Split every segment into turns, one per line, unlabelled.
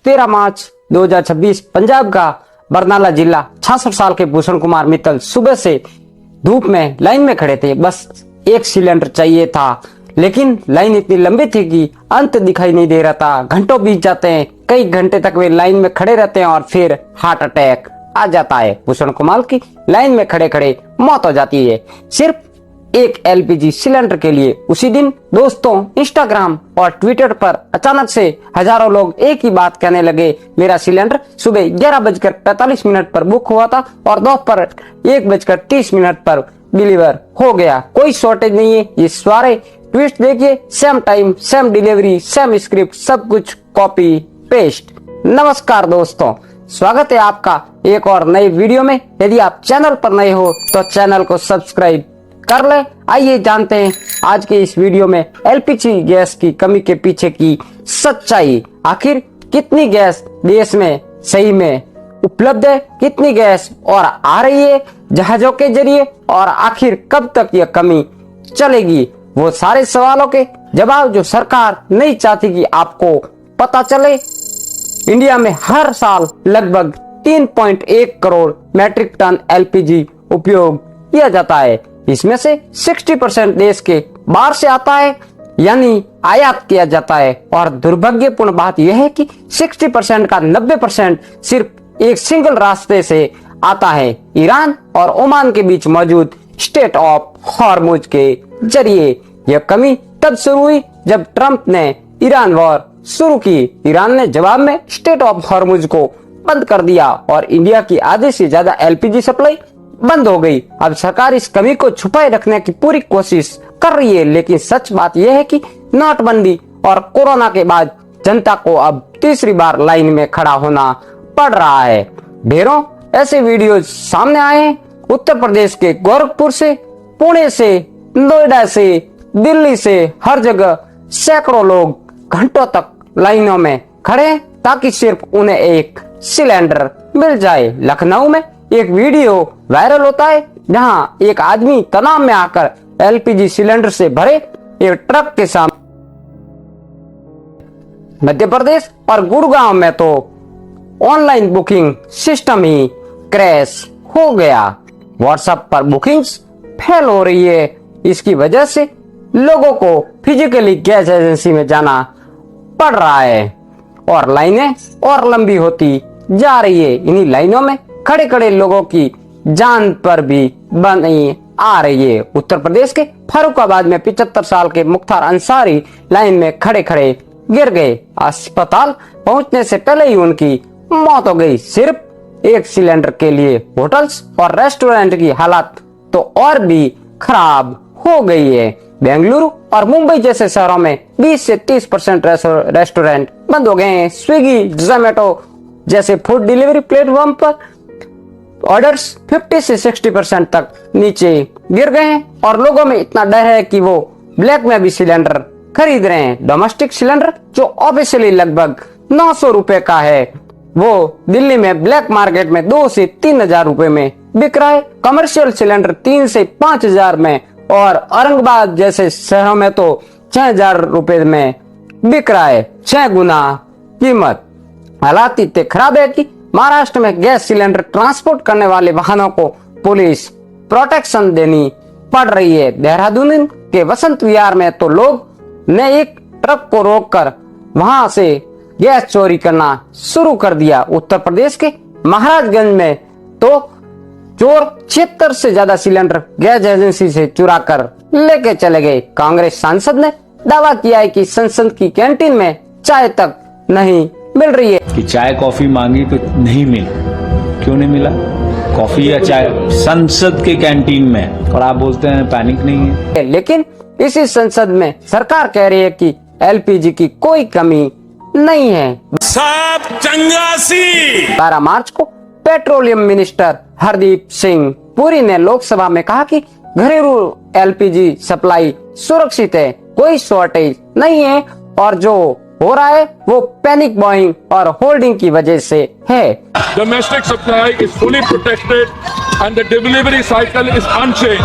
13 मार्च 2026 पंजाब का बरनाला जिला 66 साल के भूषण कुमार मित्तल सुबह से धूप में लाइन में खड़े थे। बस एक सिलेंडर चाहिए था, लेकिन लाइन इतनी लंबी थी कि अंत दिखाई नहीं दे रहा था। घंटों बीत जाते हैं, कई घंटे तक वे लाइन में खड़े रहते हैं और फिर हार्ट अटैक आ जाता है। भूषण कुमार की लाइन में खड़े खड़े मौत हो जाती है, सिर्फ एक एलपीजी सिलेंडर के लिए। उसी दिन दोस्तों इंस्टाग्राम और ट्विटर पर अचानक से हजारों लोग एक ही बात कहने लगे, मेरा सिलेंडर सुबह 11:45 पर बुक हुआ था और दोपहर 1:30 पर डिलीवर हो गया। कोई शॉर्टेज नहीं है। ये सारे ट्वीट देखिए, same time, same delivery, same script, सब कुछ कॉपी पेस्ट। नमस्कार दोस्तों, स्वागत है आपका एक और नए वीडियो में। यदि आप चैनल पर नए हो तो चैनल को सब्सक्राइब कर ले। आइए जानते हैं आज के इस वीडियो में एलपीजी गैस की कमी के पीछे की सच्चाई। आखिर कितनी गैस देश में सही में उपलब्ध है, कितनी गैस और आ रही है जहाजों के जरिए, और आखिर कब तक यह कमी चलेगी। वो सारे सवालों के जवाब जो सरकार नहीं चाहती कि आपको पता चले। इंडिया में हर साल लगभग 3.1 करोड़ मैट्रिक टन एलपीजी उपयोग किया जाता है। इसमें से 60% देश के बाहर से आता है, यानी आयात किया जाता है। और दुर्भाग्यपूर्ण बात यह है कि 60% का 90% सिर्फ एक सिंगल रास्ते से आता है, ईरान और ओमान के बीच मौजूद स्ट्रेट ऑफ हॉर्मुज के जरिए। यह कमी तब शुरू हुई जब ट्रंप ने ईरान वॉर शुरू की। ईरान ने जवाब में स्ट्रेट ऑफ हॉर्मुज को बंद कर दिया और इंडिया की आधे से ज्यादा एलपीजी सप्लाई बंद हो गई। अब सरकार इस कमी को छुपाए रखने की पूरी कोशिश कर रही है, लेकिन सच बात यह है कि नोटबंदी और कोरोना के बाद जनता को अब तीसरी बार लाइन में खड़ा होना पड़ रहा है। ढेरों ऐसे वीडियो सामने आए हैं, उत्तर प्रदेश के गोरखपुर से, पुणे से, नोएडा से, दिल्ली से, हर जगह सैकड़ों लोग घंटों तक लाइनों में खड़े हैं ताकि सिर्फ उन्हें एक सिलेंडर मिल जाए। लखनऊ में एक वीडियो वायरल होता है जहां एक आदमी तनाव में आकर एलपीजी सिलेंडर से भरे एक ट्रक के सामने। मध्य प्रदेश और गुड़गांव में तो ऑनलाइन बुकिंग सिस्टम ही क्रैश हो गया। व्हाट्सएप पर बुकिंग्स फेल हो रही है। इसकी वजह से लोगों को फिजिकली गैस एजेंसी में जाना पड़ रहा है और लाइनें और लंबी होती जा रही है। इन्हीं लाइनों में खड़े खड़े लोगों की जान पर भी बनी आ रही है। उत्तर प्रदेश के फरुखाबाद में 75 साल के मुख्तार अंसारी लाइन में खड़े खड़े गिर गए। अस्पताल पहुंचने से पहले ही उनकी मौत हो गई, सिर्फ एक सिलेंडर के लिए। होटल्स और रेस्टोरेंट की हालत तो और भी खराब हो गई है। बेंगलुरु और मुंबई जैसे शहरों में 20 से 30% रेस्टोरेंट बंद हो गए हैं। स्विगी, जोमेटो जैसे फूड डिलीवरी प्लेटफॉर्म पर ऑर्डर्स 50 से 60% तक नीचे गिर गए हैं और लोगों में इतना डर है कि वो ब्लैक में भी सिलेंडर खरीद रहे हैं। डोमेस्टिक सिलेंडर जो ऑफिशियली लगभग 900 रुपए का है, वो दिल्ली में ब्लैक मार्केट में 2 से 3 हजार रुपए में बिक रहा है। कमर्शियल सिलेंडर 3 से 5 हजार में और औरंगाबाद जैसे शहरों में तो 6 हजार रुपए में बिक रहा है, 6 गुना कीमत। हालात इतने खराब है कि महाराष्ट्र में गैस सिलेंडर ट्रांसपोर्ट करने वाले वाहनों को पुलिस प्रोटेक्शन देनी पड़ रही है। देहरादून के वसंत विहार में तो लोग ने एक ट्रक को रोककर वहां से गैस चोरी करना शुरू कर दिया। उत्तर प्रदेश के महाराजगंज में तो चोर 76 से ज्यादा सिलेंडर गैस एजेंसी से चुरा कर लेके चले गए। कांग्रेस सांसद ने दावा किया है कि संसद की कैंटीन में चाय तक नहीं मिल रही है।
कि चाय कॉफी मांगी तो नहीं मिला, क्यों नहीं मिला? कॉफी या चाय संसद के कैंटीन में, और आप बोलते हैं पैनिक नहीं है।
लेकिन इसी संसद में सरकार कह रही है कि एलपीजी की कोई कमी नहीं है।
सब चंगासी
12 मार्च को पेट्रोलियम मिनिस्टर हरदीप सिंह पुरी ने लोकसभा में कहा कि घरेलू एलपीजी सप्लाई सुरक्षित है, कोई शॉर्टेज नहीं है और जो हो रहा है वो पैनिक बाइंग और होल्डिंग की वजह से है।
Domestic supply is fully protected and the delivery cycle is unchanged.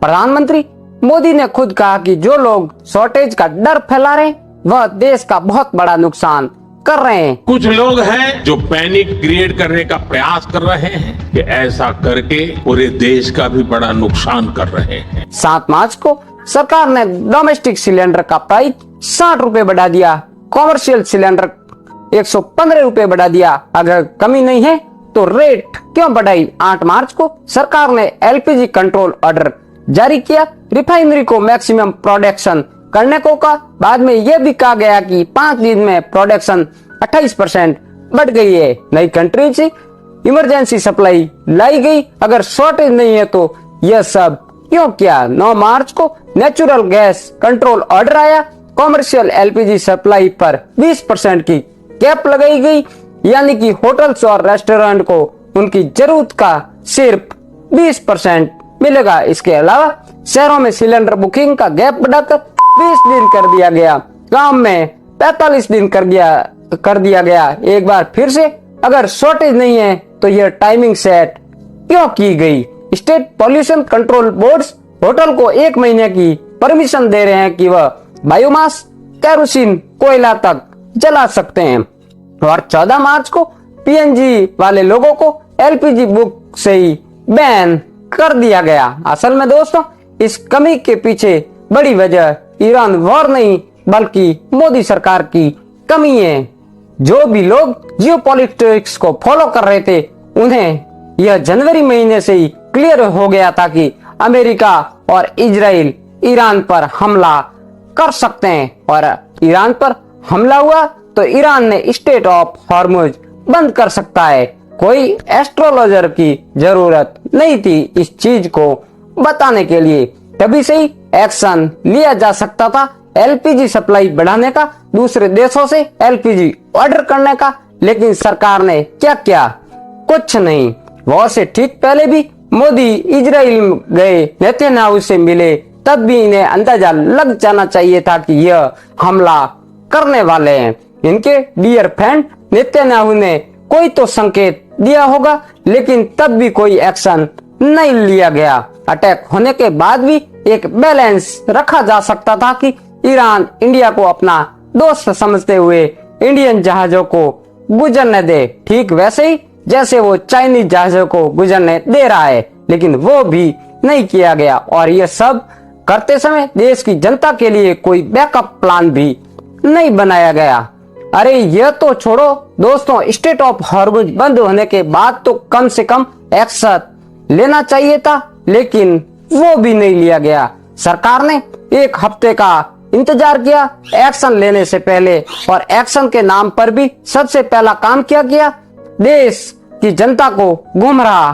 प्रधानमंत्री मोदी ने खुद कहा कि जो लोग शॉर्टेज का डर फैला रहे हैं वह देश का बहुत बड़ा नुकसान कर रहे हैं।
कुछ लोग हैं जो पैनिक क्रिएट करने का प्रयास कर रहे हैं कि ऐसा करके पूरे देश का भी बड़ा नुकसान कर रहे हैं।
7 मार्च को सरकार ने डोमेस्टिक सिलेंडर का प्राइस 60 रुपए बढ़ा दिया, कॉमर्शियल सिलेंडर 115 रुपए बढ़ा दिया। अगर कमी नहीं है तो रेट क्यों बढ़ाई? 8 मार्च को सरकार ने एलपीजी कंट्रोल ऑर्डर जारी किया, रिफाइनरी को मैक्सिमम प्रोडक्शन करने को कहा। बाद में यह भी कहा गया कि 5 दिन में प्रोडक्शन 28% बढ़ गई है। नई कंट्री से इमरजेंसी सप्लाई लाई गई। अगर शॉर्टेज नहीं है तो यह सब क्यों किया? 9 मार्च को नेचुरल गैस कंट्रोल ऑर्डर आया, कॉमर्शियल एलपीजी सप्लाई पर 20% की कैप लगाई गई, यानी कि होटल्स और रेस्टोरेंट को उनकी जरूरत का सिर्फ 20% मिलेगा। इसके अलावा शहरों में सिलेंडर बुकिंग का गैप बढ़ाकर 20 दिन कर दिया गया, गांव में 45 दिन कर दिया गया। एक बार फिर से अगर शॉर्टेज नहीं है तो यह टाइमिंग सेट क्यों की गई? State pollution control boards hotel को 1 महीने की परमिशन दे रहे हैं कि वह बायोमास, केरोसिन, कोयला तक जला सकते हैं। और 14 मार्च को पीएनजी वाले लोगों को एलपीजी बुक से ही बैन कर दिया गया। असल में दोस्तों, इस कमी के पीछे बड़ी वजह ईरान वॉर नहीं बल्कि मोदी सरकार की कमी है। जो भी लोग जियोपॉलिटिक्स को फॉलो कर रहे थे उन्हें यह जनवरी महीने से ही क्लियर हो गया था कि अमेरिका और इजराइल ईरान पर हमला कर सकते हैं, और ईरान पर हमला हुआ तो ईरान ने स्टेट ऑफ हॉर्मुज बंद कर सकता है। कोई एस्ट्रोलॉजर की जरूरत नहीं थी इस चीज को बताने के लिए, तभी से ही एक्शन लिया जा सकता था एलपीजी सप्लाई बढ़ाने का, दूसरे देशों से एलपीजी ऑर्डर करने का। लेकिन सरकार ने क्या किया? कुछ नहीं। वॉर से ठीक पहले भी मोदी इजराइल गए, नेतन्याहू से मिले, तब भी इन्हें अंदाजा लग जाना चाहिए था कि यह हमला करने वाले हैं। इनके डियर फ्रेंड नेतन्याहू ने कोई तो संकेत दिया होगा, लेकिन तब भी कोई एक्शन नहीं लिया गया। अटैक होने के बाद भी एक बैलेंस रखा जा सकता था कि ईरान इंडिया को अपना दोस्त समझते हुए इंडियन जहाजों को गुजरने दे, ठीक वैसे ही जैसे वो चाइनीज जहाजों को गुजरने दे रहा है। लेकिन वो भी नहीं किया गया, और ये सब करते समय देश की जनता के लिए कोई बैकअप प्लान भी नहीं बनाया गया। अरे यह तो छोड़ो दोस्तों, स्टेट ऑफ हॉर्मुज बंद होने के बाद तो कम से कम एक्शन लेना चाहिए था, लेकिन वो भी नहीं लिया गया। सरकार ने 1 हफ्ते का इंतजार किया एक्शन लेने से पहले, और एक्शन के नाम पर भी सबसे पहला काम क्या किया? देश की जनता को गुमराह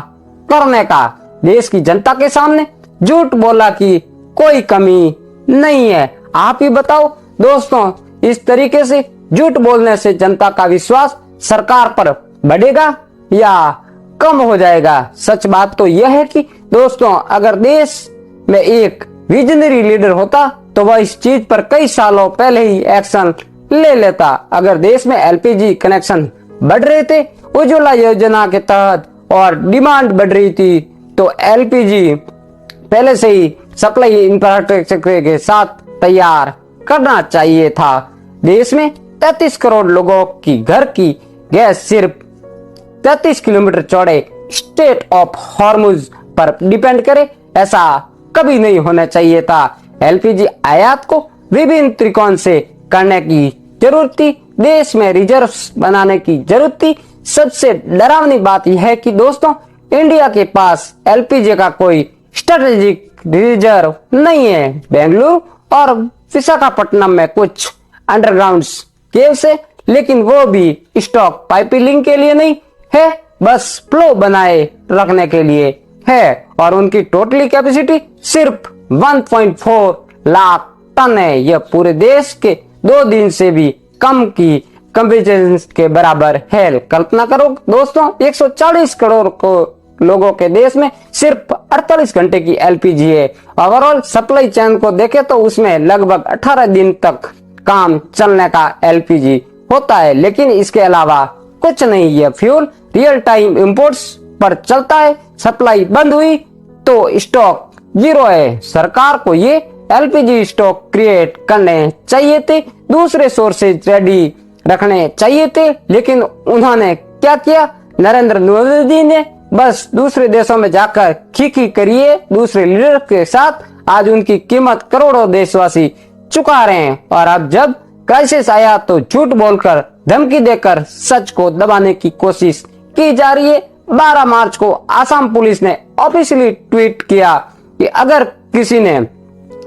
करने का। देश की जनता के सामने झूठ बोला कि कोई कमी नहीं है। आप ही बताओ दोस्तों, इस तरीके से झूठ बोलने से जनता का विश्वास सरकार पर बढ़ेगा या कम हो जाएगा? सच बात तो यह है कि दोस्तों, अगर देश में एक विजनरी लीडर होता तो वह इस चीज पर कई सालों पहले ही एक्शन ले लेता। अगर देश में एलपीजी कनेक्शन बढ़ रहे थे उज्ज्वला योजना के तहत और डिमांड बढ़ रही थी, तो एलपीजी पहले से ही सप्लाई इंफ्रास्ट्रक्चर के साथ तैयार करना चाहिए था। देश में 33 करोड़ लोगों की घर की गैस सिर्फ 33 किलोमीटर चौड़े स्टेट ऑफ हॉर्मुज पर डिपेंड करे, ऐसा कभी नहीं होना चाहिए था। एलपीजी आयात को विभिन्न तरीकों से करने की जरूरत थी, देश में रिजर्व्स बनाने की जरूरत थी। सबसे डरावनी बात यह है कि दोस्तों, इंडिया के पास एलपीजी का कोई स्ट्रेटेजिक रिजर्व नहीं है। बेंगलुरु और विशाखापट्टनम में कुछ अंडरग्राउंड केव्स है, लेकिन वो भी स्टॉक पाइपलाइन के लिए नहीं है, बस फ्लो बनाए रखने के लिए है, और उनकी टोटली कैपेसिटी सिर्फ 1.4 लाख टन है। यह पूरे देश के 2 दिन से भी कम की कंपेरिजन के बराबर है। कल्पना करो दोस्तों, 140 करोड़ को लोगों के देश में सिर्फ 48 घंटे की एलपीजी है। ओवरऑल सप्लाई चेन को देखें तो उसमें लगभग 18 दिन तक काम चलने का एलपीजी होता है, लेकिन इसके अलावा कुछ नहीं। यह फ्यूल रियल टाइम इंपोर्ट्स पर चलता है। सप्लाई बंद हुई तो स्टॉक 0 है। सरकार को ये एलपीजी स्टॉक क्रिएट करने चाहिए थे, दूसरे सोर्सेज रेडी रखने चाहिए थे, लेकिन उन्होंने क्या किया? नरेंद्र मोदी ने बस दूसरे देशों में जाकर खीखी करिए दूसरे लीडर के साथ। आज उनकी कीमत करोड़ों देशवासी चुका रहे हैं, और अब जब क्राइसिस आया तो झूठ बोलकर, धमकी देकर सच को दबाने की कोशिश की जा रही है। 12 मार्च को आसाम पुलिस ने ऑफिशियली ट्वीट किया कि अगर किसी ने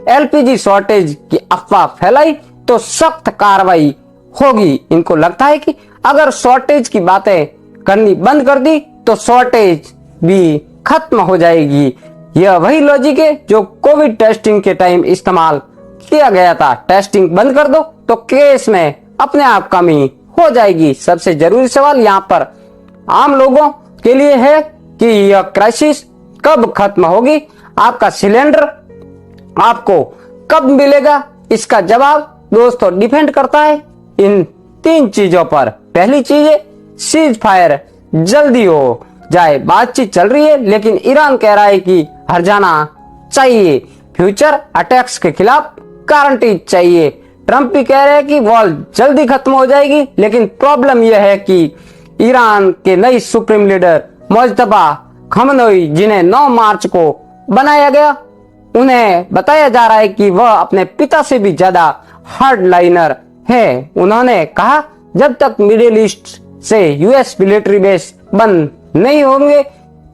एलपीजी शॉर्टेज की अफवाह फैलाई तो सख्त कार्रवाई होगी। इनको लगता है कि अगर शॉर्टेज की बातें करनी बंद कर दी तो शॉर्टेज भी खत्म हो जाएगी। यह वही लॉजिक है जो कोविड टेस्टिंग के टाइम इस्तेमाल किया गया था। टेस्टिंग बंद कर दो तो केस में अपने आप कमी हो जाएगी। सबसे जरूरी सवाल यहाँ पर आम लोगों के लिए है कि यह क्राइसिस कब खत्म होगी? आपका सिलेंडर आपको कब मिलेगा? इसका जवाब दोस्तों डिपेंड करता है इन 3 चीजों पर। पहली चीज है सीज फायर जल्दी हो जाए। बातचीत चल रही है, लेकिन ईरान कह रहा है कि हट जाना चाहिए। फ्यूचर अटैक्स के खिलाफ गारंटी चाहिए। ट्रंप भी कह रहे हैं कि वॉर जल्दी खत्म हो जाएगी, लेकिन प्रॉब्लम यह है कि ईरान के नई सुप्रीम लीडर मुज्तबा खमनोई, जिन्हें 9 मार्च को बनाया गया, उन्हें बताया जा रहा है कि वह अपने पिता से भी ज्यादा हार्ड लाइनर है। उन्होंने कहा जब तक मिडिल ईस्ट से यूएस मिलिट्री बेस बंद नहीं होंगे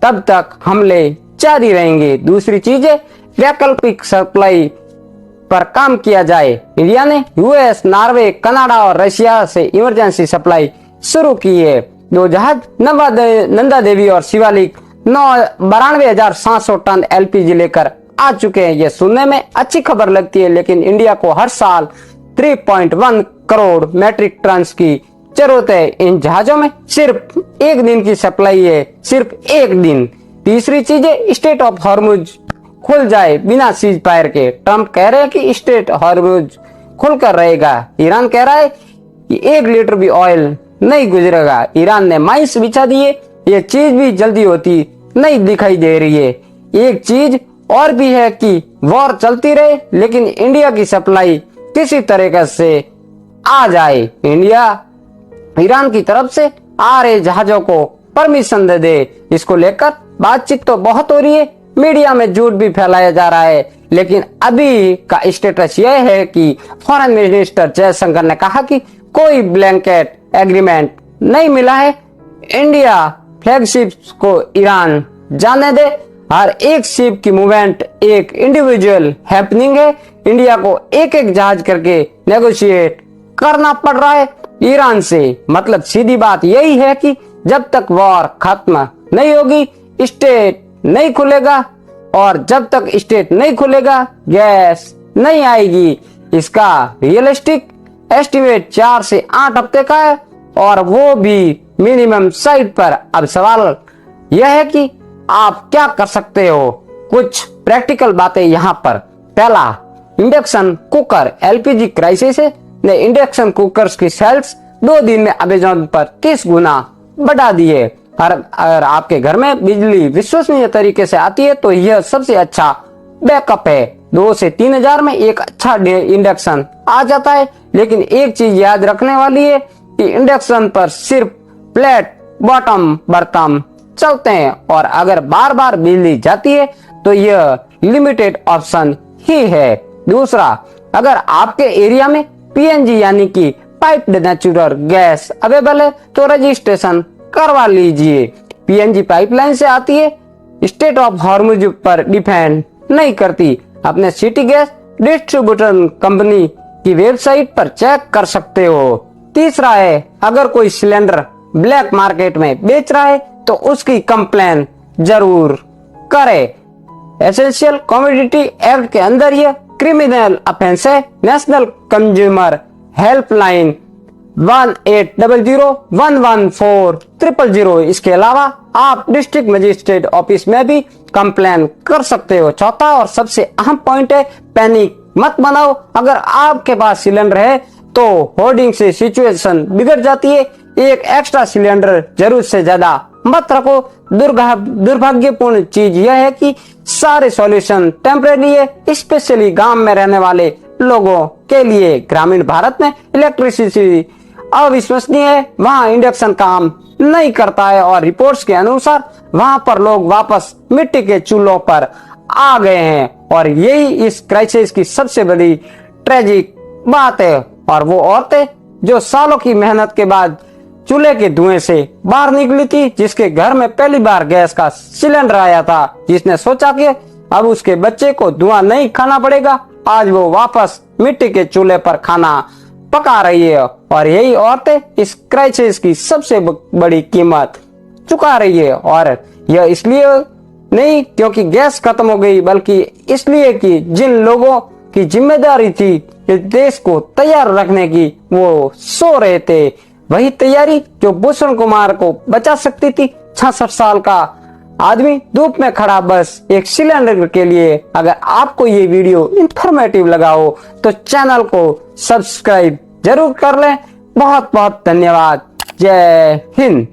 तब तक हमले जारी रहेंगे। दूसरी चीज है वैकल्पिक सप्लाई पर काम किया जाए। इंडिया ने यूएस, नॉर्वे, कनाडा और रशिया से इमरजेंसी सप्लाई शुरू की है। 2 जहाज नंदा देवी और शिवालिक 92,700 टन एलपीजी लेकर आ चुके हैं। ये सुनने में अच्छी खबर लगती है, लेकिन इंडिया को हर साल 3.1 करोड़ मैट्रिक टन की जरूरत है। इन जहाजों में सिर्फ 1 दिन की सप्लाई है, सिर्फ 1 दिन। तीसरी चीज है स्टेट ऑफ हॉर्मुज खुल जाए बिना सीज फायर के। ट्रंप कह रहे हैं कि स्टेट हॉर्मुज खुलकर रहेगा। ईरान कह रहा है कि 1 लीटर भी ऑयल नहीं गुजरेगा। ईरान ने माइंस बिछा दिए, ये चीज भी जल्दी होती नहीं दिखाई दे रही है। एक चीज और भी है कि वॉर चलती रहे, लेकिन इंडिया की सप्लाई किसी तरीके से आ जाए। इंडिया ईरान की तरफ से आ रहे जहाजों को परमिशन दे दे। इसको लेकर बातचीत तो बहुत हो रही है, मीडिया में झूठ भी फैलाया जा रहा है, लेकिन अभी का स्टेटस यह है कि फॉरेन मिनिस्टर जयशंकर ने कहा कि कोई ब्लैंकेट एग्रीमेंट नहीं मिला है। इंडिया फ्लैगशिप्स को ईरान जाने दे। हर एक शिप की मूवमेंट एक इंडिविजुअल हैपनिंग है। इंडिया को एक एक जहाज करके नेगोशिएट करना पड़ रहा है ईरान से। मतलब सीधी बात यही है कि जब तक वॉर खत्म नहीं होगी स्टेट नहीं खुलेगा, और जब तक स्टेट नहीं खुलेगा गैस नहीं आएगी। इसका रियलिस्टिक एस्टिमेट 4 से 8 हफ्ते का है, और वो भी मिनिमम साइड पर। अब सवाल यह है कि आप क्या कर सकते हो? कुछ प्रैक्टिकल बातें यहाँ पर। पहला, इंडक्शन कुकर। एलपीजी क्राइसिस ने इंडक्शन कुकर्स की सेल्स 2 दिन में अमेजोन पर 30 गुना बढ़ा दिए। अगर आपके घर में बिजली विश्वसनीय तरीके से आती है तो यह सबसे अच्छा बैकअप है। 2 से 3 हजार में एक अच्छा इंडक्शन आ जाता है। लेकिन एक चीज याद रखने वाली है कि इंडक्शन पर सिर्फ प्लेट बॉटम बर्तन चलते हैं, और अगर बार बार बिजली जाती है तो यह लिमिटेड ऑप्शन ही है। दूसरा, अगर आपके एरिया में पीएनजी यानी कि पाइप्ड नेचुरल गैस अवेलेबल है तो रजिस्ट्रेशन करवा लीजिए। पीएनजी पाइपलाइन से आती है, स्टेट ऑफ हॉर्मुज पर डिपेंड नहीं करती। अपने सिटी गैस डिस्ट्रीब्यूटर कंपनी की वेबसाइट पर चेक कर सकते हो। तीसरा है, अगर कोई सिलेंडर ब्लैक मार्केट में बेच रहा है तो उसकी कंप्लेन जरूर करे। एसेंशियल कमोडिटी एक्ट के अंदर यह क्रिमिनल ऑफेंस है। National consumer helpline 1800-114-000। इसके अलावा आप डिस्ट्रिक्ट मजिस्ट्रेट ऑफिस में भी कंप्लेन कर सकते हो। चौथा और सबसे अहम पॉइंट है, पैनिक मत बनाओ। अगर आपके पास सिलेंडर है तो होर्डिंग से सिचुएशन बिगड़ जाती है। एक एक्स्ट्रा सिलेंडर जरूरत से ज्यादा मत रखो। दुर्भाग्यपूर्ण चीज यह है कि सारे सॉल्यूशन टेम्परेरी है, स्पेशली गांव में रहने वाले लोगों के लिए। ग्रामीण भारत में इलेक्ट्रिसिटी अविश्वसनीय है। वहां इंडक्शन काम नहीं करता है और रिपोर्ट्स के अनुसार वहां पर लोग वापस मिट्टी के चूल्हों पर आ गए हैं और यही इस क्राइसिस की सबसे बड़ी ट्रेजिक बात है। और वो औरतें जो सालों की मेहनत के बाद चूल्हे के धुएं से बाहर निकली थी, जिसके घर में पहली बार गैस का सिलेंडर आया था, जिसने सोचा कि अब उसके बच्चे को धुआं नहीं खाना पड़ेगा, आज वो वापस मिट्टी के चूल्हे पर खाना पका रही है। और यही औरतें इस क्राइसिस की सबसे बड़ी कीमत चुका रही है। और यह इसलिए नहीं क्योंकि गैस खत्म हो गई, बल्कि इसलिए कि जिन लोगों की जिम्मेदारी थी इस देश को तैयार रखने की, वो सो रहे थे। वही तैयारी जो भूषण कुमार को बचा सकती थी। 66 साल का आदमी धूप में खड़ा बस एक सिलेंडर के लिए। अगर आपको ये वीडियो इंफॉर्मेटिव लगा हो तो चैनल को सब्सक्राइब जरूर कर लें। बहुत बहुत धन्यवाद। जय हिंद।